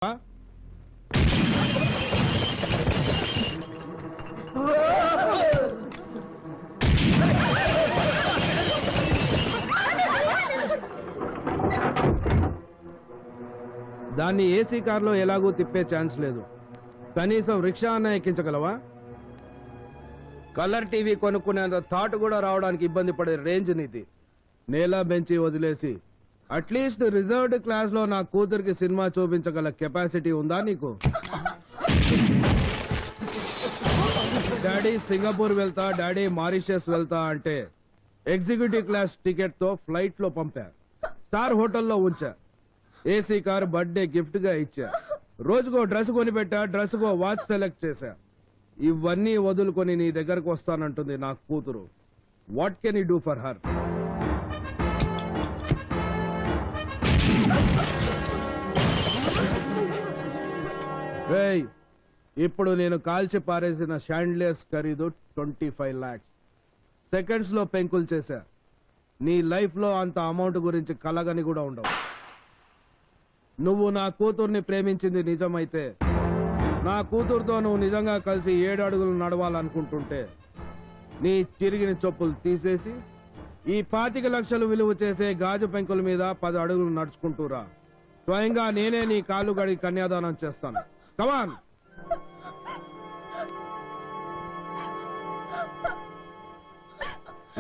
దాన్ని ఏసీ కార్లో ఎలాగూ తిప్పే ఛాన్స్ లేదు. కనీసం రిక్షా అన్న ఎక్కించగలవా? కలర్ టీవీ కొనుక్కునేంత థాట్ కూడా రావడానికి ఇబ్బంది పడే రేంజ్ నీది. నేలా బెంచి వదిలేసి అట్లీస్ట్ రిజర్వ్డ్ క్లాస్ లో నా కూతురికి సినిమా చూపించగల కెపాసిటీ ఉందా నీకు? డాడీ సింగపూర్ వెళ్తా, డాడీ మారిషస్ వెళ్తా అంటే ఎగ్జిక్యూటివ్ క్లాస్ టికెట్ తో ఫ్లైట్ లో పంపా, స్టార్ హోటల్లో ఉంచా, ఏసీ కార్ బర్త్డే గిఫ్ట్ గా ఇచ్చా, రోజుకో డ్రెస్ కొనిపెట్టా, డ్రెస్ కో వాచ్ సెలెక్ట్ చేశా. ఇవన్నీ వదులుకొని నీ దగ్గరకు వస్తానంటుంది నా కూతురు. What can you do for her? ఇప్పుడు నేను కాల్చి పారేసిన షాండ్లియర్స్ ఖరీదు 25 lakhs. సెకండ్స్ లో పెంకులు చేశా. నీ లైఫ్ లో అంత అమౌంట్ గురించి కలగని కూడా ఉండవు. నువ్వు నా కూతుర్ని ప్రేమించింది నిజమైతే, నా కూతురుతో నువ్వు నిజంగా కలిసి 7 అడుగులు నడవాలనుకుంటుంటే నీ చిరిగిన చెప్పులు తీసేసి ఈ 25 లక్షలు విలువ చేసే గాజు పెంకుల మీద 10 అడుగులు నడుచుకుంటూరా. స్వయంగా నేనే నీ కాలు గడి కన్యాదానం చేస్తాను. కమాన్.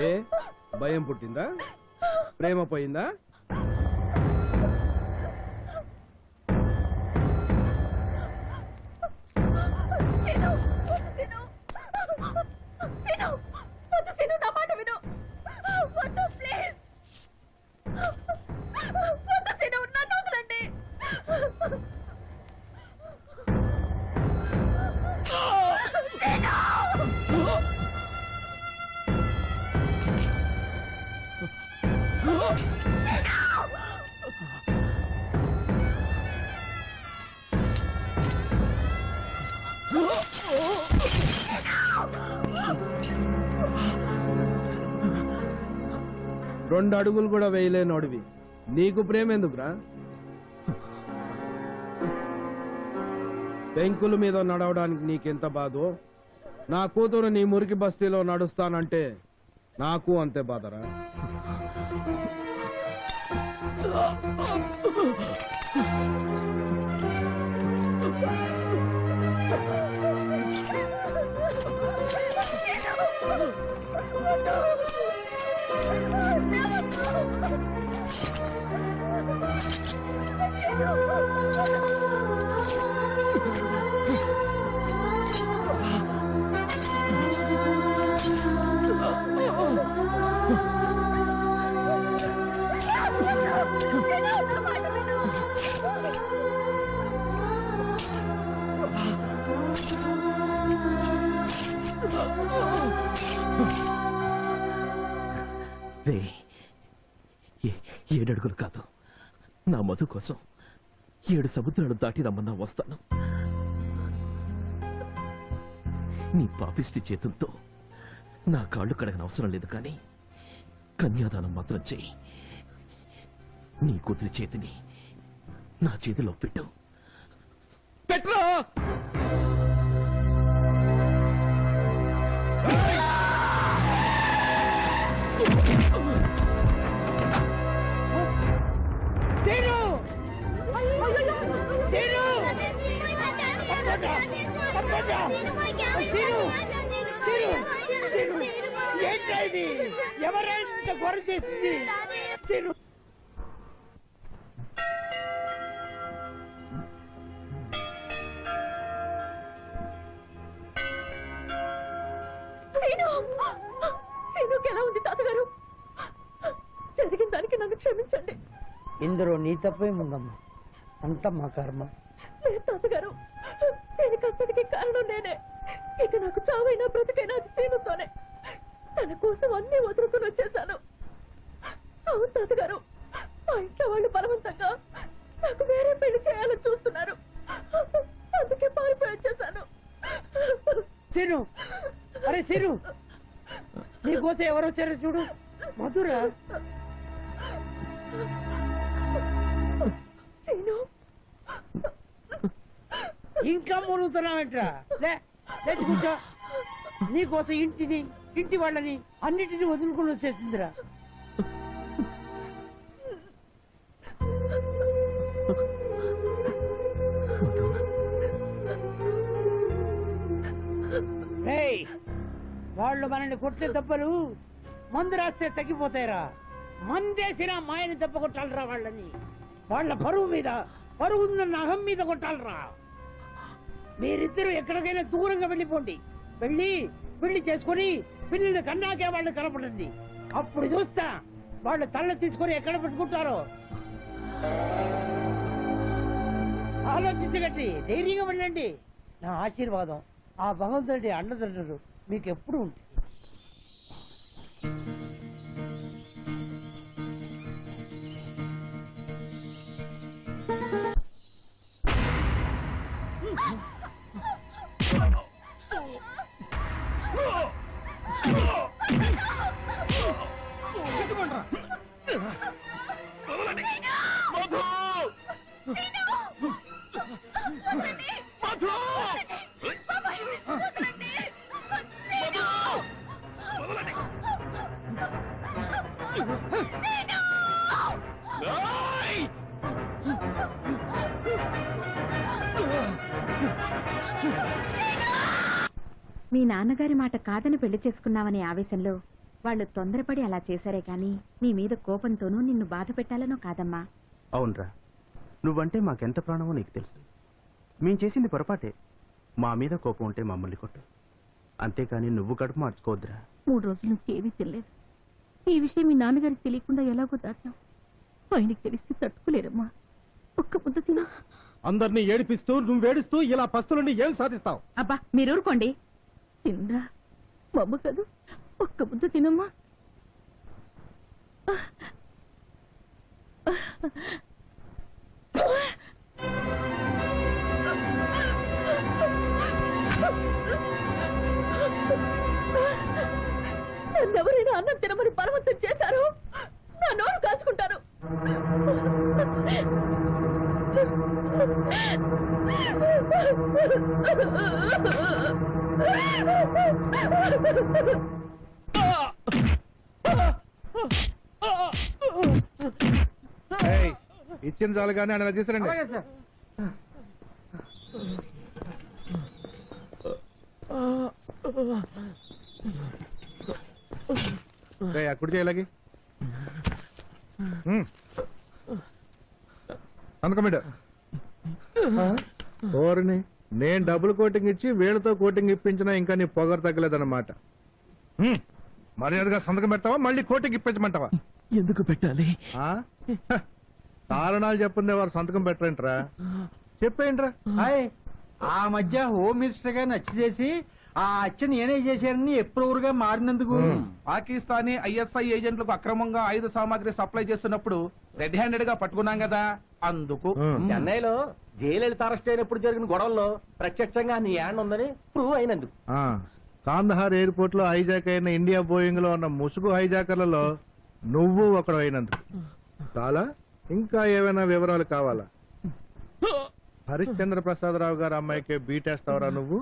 ఏ భయం పుట్టిందా? ప్రేమ పోయిందా? రెండు అడుగులు కూడా వేయలేనోడివి నీకు ప్రేమ ఎందుకురా? పెంకుల మీద నడవడానికి నీకెంత బాధో, నా కూతురు నీ మురికి బస్తీలో నడుస్తానంటే నాకు అంతే బాధరా. రే, 7 అడుగులు కాదు, నా మధు కోసం 7 సముద్రాలు దాటి రమ్మన్నా వస్తాను. నీ పాపిష్టి చేతులతో నా కాళ్ళు కడగన అవసరం లేదు, కానీ కన్యాదానం మాత్రం చెయ్యి. నీ కూతురి చేతిని నా చేతిలో పెట్టు. పెట్రా! ఎవరైనా గొర్ర చేసింది? ఎలా ఉంది తాతగారు? జరిగిన దానికి నన్ను క్షమించండి. ఇందులో నీ తప్పేముందమ్మా, అంత మా కర్మ. లేదు తాతగారు, దీనికి అసలుకి కారణం నేనే. ఇక నాకు చావైనా బ్రతికైనా సీనుతోనే. తన కోసం అన్ని వదులుకుని వచ్చేసాను. అవును తాతగారు, మా ఇంట్లో వాళ్ళు బలవంతంగా నాకు వేరే పెళ్లి చేయాలని చూస్తున్నారు. అందుకే పారిపోయి వచ్చేసాను. సీను, అరే సీను, నీకోసం ఎవరు వచ్చారో చూడు. మధురా. సీను, ఇంకా మునుగుతున్నావేంట్రా? లేచి కూర్చో. నీకోసం ఇంటిని, ఇంటి వాళ్ళని, అన్నిటిని వదులుకుని వచ్చేసిందిరా. రేయ్, వాళ్ళు మనల్ని కొట్టే దెబ్బలు మందు రాస్తే తగ్గిపోతాయిరా. మందేసిన మాయని దెబ్బ కొట్టాలరా వాళ్ళని. వాళ్ళ పరువు మీద, పరువు ఉందన్న అహం మీద కొట్టాలరా. మీరిద్దరూ ఎక్కడికైనా దూరంగా వెళ్ళిపోండి. పెళ్లి చేసుకుని పిల్లల్ని కన్నాకే వాళ్ళు కనపడండి. అప్పుడు చూస్తా వాళ్ళు తల్ల తీసుకొని ఎక్కడ పెట్టుకుంటారో. ఆలోచించగట్టి ధైర్యంగా వెళ్ళండి. నా ఆశీర్వాదం, ఆ భగవంతుడి అండదండలు మీకు ఎప్పుడు ఉంటుంది. మీ నాన్నగారి మాట కాదని పెళ్లి చేసుకున్నావనే ఆవేశంలో వాళ్ళు తొందరపడి అలా చేశారే కాని నీ మీద కోపంతోనూ నిన్ను బాధ పెట్టాలనో కాదమ్మా. అవునరా, నువ్వంటే మాకెంత ప్రాణమో నీకు తెలుసు. మేం చేసింది పొరపాటే. మా మీద కోపం ఉంటే మమ్మల్ని కొట్టు, అంతేకాని నువ్వు కడుపు మార్చుకోవద్దురా. 3 రోజుల నుంచి ఏమీ తెలియదు. ఈ విషయం మీ నాన్నగారికి తెలియకుండా ఎలాగో దాచాం. ఆయనకి తెలిస్తే తట్టుకోలేరమ్మా. ఒక్క ముద్ద తిన. అందరినీ ఏడిపిస్తూ నువ్వేడుస్తూ ఇలా పస్తులని ఏం సాధిస్తావు? అబ్బా మీరు ఊరుకోండి. తిందా మమ్మ కాదు, ఒక్క ముద్ద తినమ్మా. ఎవరైనా అన్నం తినమని బలవంతం చేశారు, నా నోరు కాచుకుంటాను. ఇచ్చిన చాలు కానీ అని తీసుకురండి. అక్కడ చేయలాగి అనుకోమీడ ఓరిని నేను డబుల్ కోటింగ్ ఇచ్చి వీళ్ళతో కోటింగ్ ఇప్పించినా ఇంకా నీ పొగరు తగ్గలేదన్నమాట. మర్యాదగా సంతకం పెడతావా, మళ్ళీ కోటింగ్ ఇప్పించమంటావా? ఎందుకు పెట్టాలి? కారణాలు చెప్పుండే వారు సంతకం పెట్టరేంట్రా? చెప్పేయంట్రా. ఆ మధ్య హోమ్ మినిస్టర్ గారిని హత్య చేసి ఆ హత్యను నేనే చేశానని అప్రూవర్ గా మారినందుకు పాకిస్తానీ ఐఎస్ఐ ఏజెంట్లకు అక్రమంగా ఆయుధ సామాగ్రి సప్లై చేస్తున్నప్పుడు రెడ్ హ్యాండెడ్ గా పట్టుకున్నాం కదా, అందుకు. చెన్నైలో జయలలిత అరెస్ట్ అయినప్పుడు జరిగిన గొడవల్లో ప్రత్యక్షంగా నీ హ్యాండ్ ఉందని ప్రూవ్ అయినందుకు. కాందహార్ ఎయిర్పోర్ట్ లో హైజాక్ అయిన ఇండియా బోయింగ్ లో ఉన్న ముసుగు హైజాకర్లలో నువ్వు ఒకడు అయినందుకు. చాలా ఇంకా ఏమైనా వివరాలు కావాలా? హరిశ్చంద్ర ప్రసాదరావు గారు అమ్మాయికి బీటేస్తావరా నువ్వు?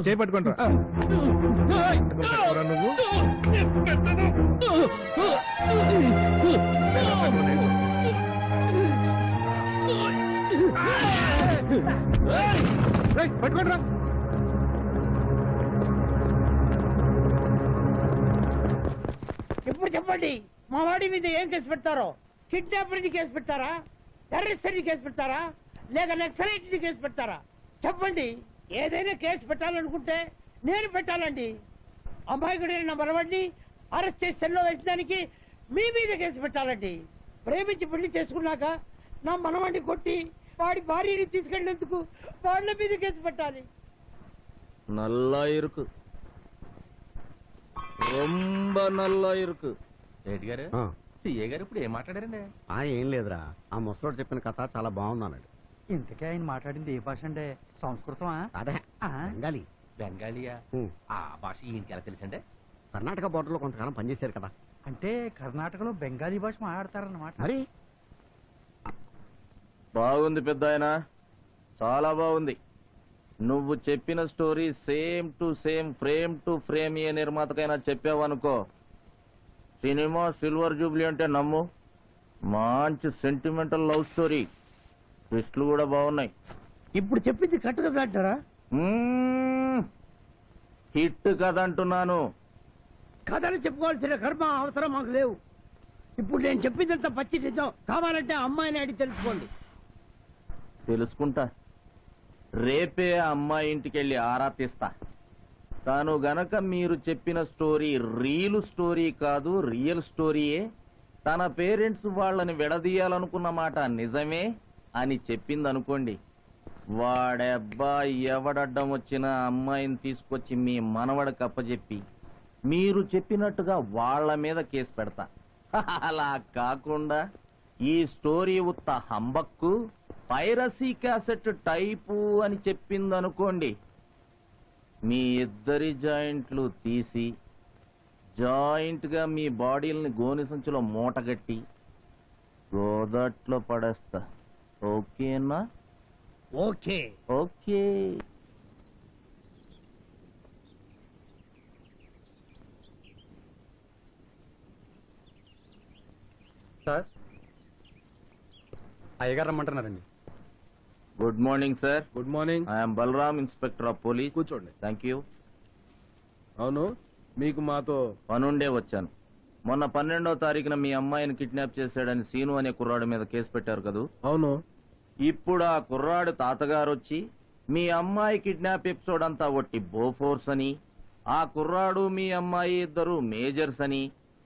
చేపట్టుకుంటా నువ్వు. పట్టుకోండి. ఇప్పుడు చెప్పండి, మా వాడి మీద ఏం కేసు పెడతారో? కిడ్నాపర్ కేసు పెడతారా, టెర్రరిస్ట్ కేసు పెడతారా, లేక నక్సలైట్ కేసు పెడతారా? చెప్పండి. ఏదైనా కేసు పెట్టాలనుకుంటే నేను పెట్టాలండి. అమాయకుడైన నా మనవాడిని అరెస్ట్ చేసి సెల్లో వేసడానికి మీ మీద కేసు పెట్టాలండి. ప్రేమించి పెళ్లి చేసుకున్నాక నా మనవాడిని కొట్టి వాడి భార్యని తీసుకెళ్లేందుకు వాళ్ళ మీద కేసు పెట్టాలి. నల్లా ఇరుకు, రొంబ నల్లా ఇరుకు. రెడ్డి గారు, సిఏ గారు ఇప్పుడు ఏం మాట్లాడారండి? ఏం లేదురా, ఆ ముసలోడు చెప్పిన కథ చాలా బాగుందన్నాడు. ఇంతకే ఆయన మాట్లాడింది ఏ భాష అంటే? సంస్కృతమా? అదే బెంగాలీ. బెంగాలీయా? ఆ భాష ఈయనకి ఎలా తెలుసండి? కర్ణాటక బోర్డర్ లో కొంతకాలం పనిచేశారు కదా. అంటే కర్ణాటకలో బెంగాలీ భాష మాట్లాడతారన్నమాట. మరి బాగుంది పెద్ద ఆయన, చాలా బాగుంది. నువ్వు చెప్పిన story same to same, frame to frame ఏ నిర్మాతకైనా చెప్పావనుకో, సినిమా సిల్వర్ జూబ్లీ అంటే నమ్ము. మంచి సెంటిమెంటల్ లవ్ స్టోరీ, ట్విస్టులు కూడా బాగున్నాయి. ఇప్పుడు చెప్పింది కట్టు కదా అంటారా? హిట్ కదంటున్నాను. కథలు చెప్పుకోవాల్సిన కర్మ అవసరం మాకు లేవు. ఇప్పుడు నేను చెప్పిందంత పచ్చి నిజం. కావాలంటే అమ్మాయిని అడిగి తెలుసుకోండి. తెలుసుకుంటా. రేపే ఆ అమ్మాయి ఇంటికెళ్ళి ఆరా తీస్తా. తాను గనక మీరు చెప్పిన స్టోరీ రియల్ స్టోరీ కాదు, రియల్ స్టోరీయే, తన పేరెంట్స్ వాళ్ళని విడదీయాలనుకున్న మాట నిజమే అని చెప్పిందనుకోండి, వాడెబ్బా ఎవడడ్డం వచ్చినా అమ్మాయిని తీసుకొచ్చి మీ మనవడికి అప్పచెప్పి మీరు చెప్పినట్టుగా వాళ్ళ మీద కేసు పెడతా. అలా కాకుండా ఈ స్టోరీ ఉత్త హంబక్కు, పైరసీ క్యాసెట్ టైపు అని చెప్పిందనుకోండి, మీ ఇద్దరి జాయింట్లు తీసి జాయింట్ గా మీ బాడీలని గోని సంచిలో మూటగట్టి గోదట్లో పడేస్తా. ఓకేనా? ఓకే. ఓకే. సార్, అయ్యగారు రమ్మంటున్నారండి. Good morning sir. Good morning. I'm Balram, inspector of police. కూర్చోండి. Thank you. అవును, మీకు మాతో పనుండే వచ్చాను. మొన్న 12వ తారీఖున మీ అమ్మాయిని కిడ్నాప్ చేశాడని సీను అనే కుర్రాడి మీద కేసు పెట్టారు కదూ? అవును. ఇప్పుడు ఆ కుర్రాడు తాతగారు వచ్చి మీ అమ్మాయి కిడ్నాప్ ఎపిసోడ్ అంతా ఒట్టి బోఫోర్స్ అని, ఆ కుర్రాడు మీ అమ్మాయి ఇద్దరు మేజర్స్ అని,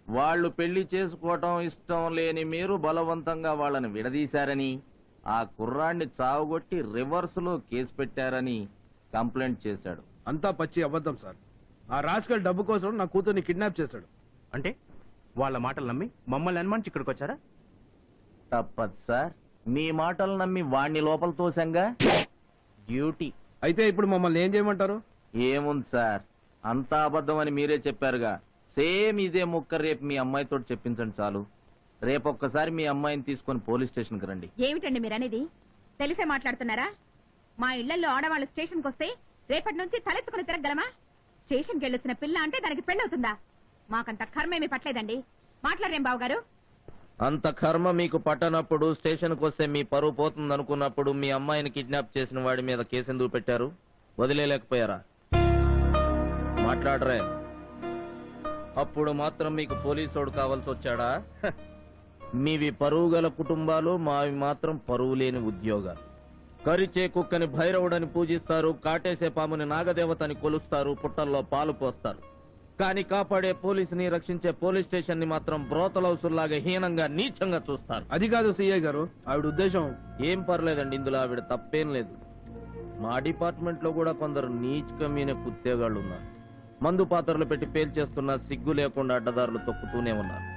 వాళ్ళు పెళ్లి చేసుకోవటం ఇష్టం లేని మీరు బలవంతంగా వాళ్ళని విడదీశారని, ఆ కుర్రాడిని చావుగొట్టి రివర్స్ లో కేసు పెట్టారని కంప్లైంట్ చేశాడు. అంతా పచ్చి అబద్ధం సార్. ఆ రాస్కల్ డబ్బు కోసం నా కూతుర్ని కిడ్నాప్ చేశాడు. అంటే వాళ్ళ మాటలు నమ్మి మమ్మల్ని అనుమానించి ఇక్కడికి వచ్చారా? తప్పదు సార్, మీ మాటలు నమ్మి వాణ్ణి లోపల తోసంగా డ్యూటీ. అయితే ఇప్పుడు మమ్మల్ని ఏం చేయమంటారు? ఏముంది సార్, అంతా అబద్ధం అని మీరే చెప్పారుగా. సేమ్ ఇదే ముక్క రేపు మీ అమ్మాయితో చెప్పించండి చాలు. రేపు ఒక్కసారి మీ అమ్మాయిని తీసుకొని పోలీస్ స్టేషన్కి రండి. ఏమిటండి మీరనేది? తెలిసే మాట్లాడుతున్నారా? మా ఇళ్లలో ఆడవాళ్ళు స్టేషన్కి వస్తే రేపటి నుంచి తలెత్తుకుని తిరగలమా? స్టేషన్కి వెళ్ళొచ్చిన పిల్ల అంటే దానికి పెళ్ళవుతుందా? మాకంత కర్మేమీ పట్టలేదండి. మాట్లాడరేం బావగారు? అంత కర్మ మీకు పట్టనప్పుడు, స్టేషన్కి వస్తే మీ పరువు పోతుంది అనుకున్నప్పుడు మీ అమ్మాయిని కిడ్నాప్ చేసిన వాడి మీద కేసు ఎందుకు పెట్టారు? వదిలేలేకపోయారా? మాట్లాడరే. అప్పుడు మాత్రం మీకు పోలీసోడు కావాల్సి వచ్చాడా? మీవి పరువు గల కుటుంబాలు, మావి మాత్రం పరువు లేని ఉద్యోగాలు. కరిచే కుక్కని భైరవుడని పూజిస్తారు, కాటేసే పాముని నాగదేవతని కొలుస్తారు, పుట్టల్లో పాలు పోస్తారు. కానీ కాపాడే పోలీసుని, రక్షించే పోలీస్ స్టేషన్ ని మాత్రం బ్రోతలౌసుల్లాగా హీనంగా, నీచంగా చూస్తారు. అది కాదు సిఐ గారు, ఆవిడ ఉద్దేశం. ఏం పర్లేదండి, ఇందులో ఆవిడ తప్పేం లేదు. మా డిపార్ట్మెంట్ లో కూడా కొందరు నీచ్ కమీనే కుత్తేగాళ్ళు ఉన్నారు. మందు పాత్రలు పెట్టి పేల్చేస్తున్నా సిగ్గు లేకుండా అడ్డదారులు తొక్కుతూనే ఉన్నారు.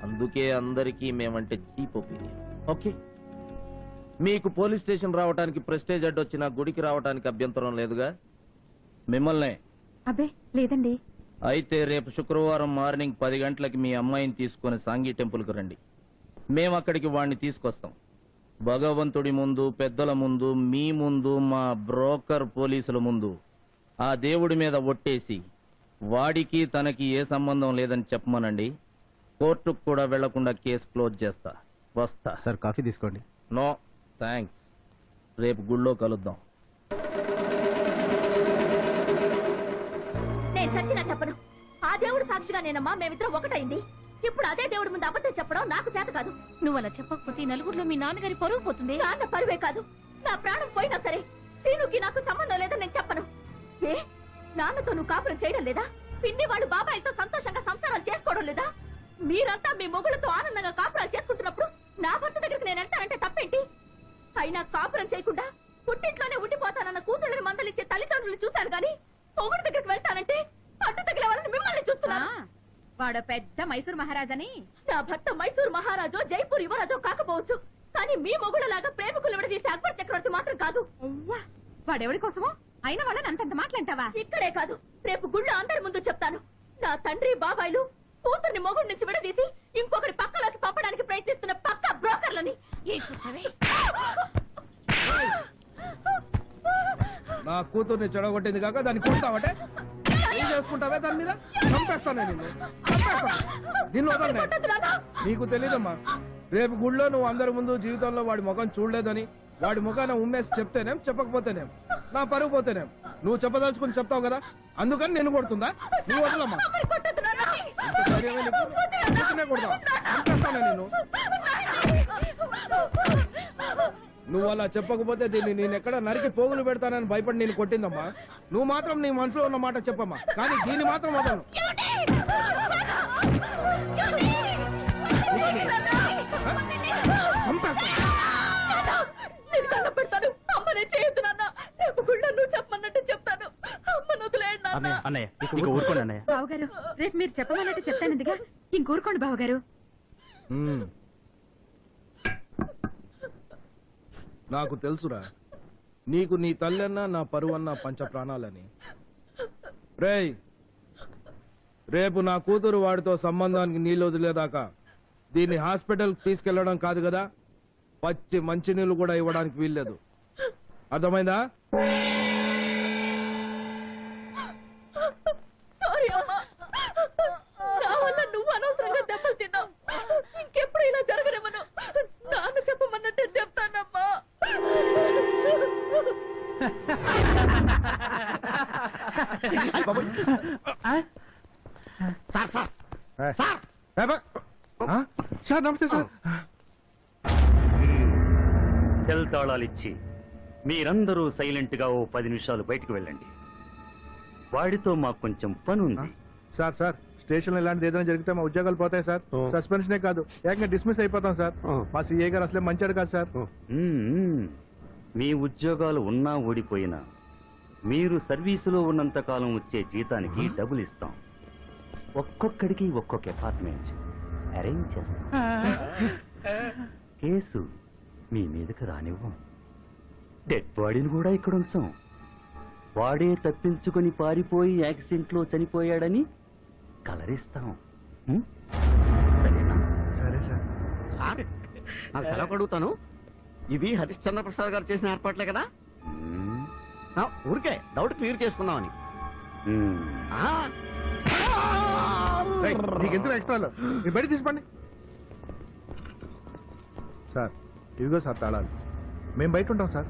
అందుకే అందరికీ మేమంటే చీప్ ఒపీనియన్. ఓకే, మీకు పోలీస్ స్టేషన్ రావడానికి ప్రెస్టేజ్ అడ్డొచ్చినా గుడికి రావడానికి అభ్యంతరం లేదుగా? మిమ్మల్నే. అబ్బే లేదండి. అయితే రేపు శుక్రవారం మార్నింగ్ 10 గంటలకి మీ అమ్మాయిని తీసుకుని సాంఘీ టెంపుల్కి రండి. మేము అక్కడికి వాణ్ణి తీసుకొస్తాం. భగవంతుడి ముందు, పెద్దల ముందు, మీ ముందు, మా బ్రోకర్ పోలీసుల ముందు ఆ దేవుడి మీద ఒట్టేసి వాడికి తనకి ఏ సంబంధం లేదని చెప్పమనండి. కోర్టుకు కూడా వెళ్లకుండా కేసు క్లోజ్ చేస్తా. వస్తా. సార్, కాఫీ తీసుకోండి. No thanks. రేపు గుళ్ళో కలుద్దాం. నేను చచ్చినా చెప్పను. ఆ దేవుడు సాక్షిగా నేనమ్మా మేమిద్దరం ఒకటైంది. ఇప్పుడు అదే దేవుడి ముందు అబద్ధం చెప్పడం నాకు చేత కాదు. నువ్వు అలా చెప్పకపోతే నలుగురిలో మీ నాన్నగారి పరువు పోతుంది. నాన్న పరువే కాదు, నా ప్రాణం పోయినా సరే శ్రీనుకి నాకు సంబంధం లేదని నేను చెప్పను. ఏ నాన్నతో నువ్వు కాపురం చేయడం లేదా? పిన్ని వాళ్ళు బాబాయితో సంతోషంగా సంసారాలు చేసుకోవడం లేదా? మీరంతా మీ మొగుళ్ళతో ఆనందంగా కాపురాలు చేసుకుంటున్నప్పుడు నా భర్త దగ్గరికి నేను వెళ్తానంటే తప్పేంటి? అయినా కాపురం చేయకుండా పుట్టింట్లోనే ఉండిపోతానన్న కూతుళ్ళని మందలిచ్చే తల్లిదండ్రులు చూశాను గాని మొగుడు దగ్గరికి వెళ్తానంటే అడ్డు తగిలే వాళ్ళని మిమ్మల్ని చూస్తున్నా. వాడు పెద్ద మైసూర్ మహారాజని. నా భర్త మైసూర్ మహారాజో జైపూర్ యువరాజో కాకపోవచ్చు, కానీ మీ మొగుళ్ళలాగా ప్రేమికులు విడదీసే అక్బర్ చక్రవర్తి మాత్రం కాదు. వాడెవడి కోసమో అయిన వాళ్ళని అంతంత మాట్లాంటావా? ఇక్కడే కాదు, రేపు గుళ్ళో అందరి ముందు చెప్తాను. నా తండ్రి బాబాయిలు కూతుర్ని మొగుడి నుంచి విడదీసి ఇంకొకరి పక్కలోకి పంపడానికి ప్రయత్నిస్తున్న పక్క బ్రోకర్లని ఏం చూసావే? నా కూతుర్ని చెడగొట్టింది కాక దాన్ని కొడతావటే ఏం చేసుకుంటావే దాని మీద? చంపేస్తాను నిన్ను, చంపేస్తాను. దీన్ని వదలనే. నీకు తెలీదమ్మా, రేపు గుళ్ళో నువ్వు అందరి ముందు జీవితంలో వాడి ముఖం చూడలేదని వాడి ముఖాన ఉమ్మేసి చెప్తేనేం చెప్పకపోతేనేం నా పరుగు పోతేనేం. నువ్వు చెప్పదలుచుకుని చెప్తావు కదా, అందుకని నేను కొడుతుందా? నువ్వు వదలమ్మా. ఇంత ధైర్యమే నీకు? కూతుర్నే కొడతావా? చంపేస్తాను నిన్ను. నువ్వు అలా చెప్పకపోతే దీన్ని నేను ఎక్కడ నరికి పోగులు పెడతానని భయపడి నేను కొట్టిందమ్మా. నువ్వు మాత్రం నీ మనసులో ఉన్న మాట చెప్పమ్మా, కానీ దీన్ని మాత్రం వదలను. పెడతాను అమ్మనే చేయొద్దు నాన్న. రేపు గుళ్ళో నువ్వు చెప్పమన్నట్టు చెప్తాను. అమ్మను వదిలేయండి నాన్న. అన్నయ్య ఇక ఊరుకోండి అన్నయ్య. బావగారు రేపు మీరు చెప్పమన్నట్టు చెప్తానందిగా, ఇంకూరుకోండి బావగారు. నాకు తెలుసురా, నీకు నీ తల్లన్నా నా పరువన్నా పంచ ప్రాణాలని. రేయ్, రేపు నా కూతురు వాడితో సంబంధానికి నీళ్ళు వదిలేదాకా దీన్ని హాస్పిటల్కి తీసుకెళ్లడం కాదు కదా, పచ్చి మంచినీళ్ళు కూడా ఇవ్వడానికి వీల్లేదు. అర్థమైందా? సారీ అమ్మా, నా వల్ల నువ్వు అనవసరంగా దెబ్బలు తిన్నావు. ఇంకెప్పుడు ఇలా జరగనివ్వను. నాన్న చెప్పమన్నట్టే చెప్తానమ్మా. సార్ నమస్తే సార్. సెల్ తాళాలిచ్చి మీరందరూ సైలెంట్ గా ఓ 10 నిమిషాలు బయటకు వెళ్ళండి. వాడితో మాకు కొంచెం పని ఉంది. సార్ సార్ స్టేషన్ లో ఇలాంటిది ఏదైనా జరిగితే మా ఉద్యోగాలు పోతాయి సార్. సస్పెన్షనే కాదు, ఏకంగా డిస్మిస్ అయిపోతాం సార్. మా సీఏ గారు అసలే మంచాడు కాదు సార్. మీ ఉద్యోగాలు ఉన్నా ఓడిపోయినా మీరు సర్వీసులో ఉన్నంత కాలం వచ్చే జీతానికి డబ్బులు ఇస్తాం. ఒక్కొక్కడికి ఒక్కొక్క అపార్ట్మెంట్ అరేంజ్ చేస్తాం. కేసు మీ మీదకి రానివ్వం. డెడ్ బాడీని కూడా ఇక్కడ ఉంచాం. వాడే తప్పించుకొని పారిపోయి యాక్సిడెంట్ లో చనిపోయాడని కలరిస్తాం. సరేనా? సరే సార్. సార్ నాకు ఎలా అడుగుతాను, ఇవి హరిశ్చంద్ర ప్రసాద్ గారు చేసిన ఏర్పాట్లే కదా? ఊరికే డౌట్ క్లియర్ చేసుకుందామని. నీకెందుకు ఎక్స్ట్రాలు? మీరు బయట తీసుకోండి సార్. ఇదిగో సార్ తాళాలు. మేము బయట ఉంటాం సార్.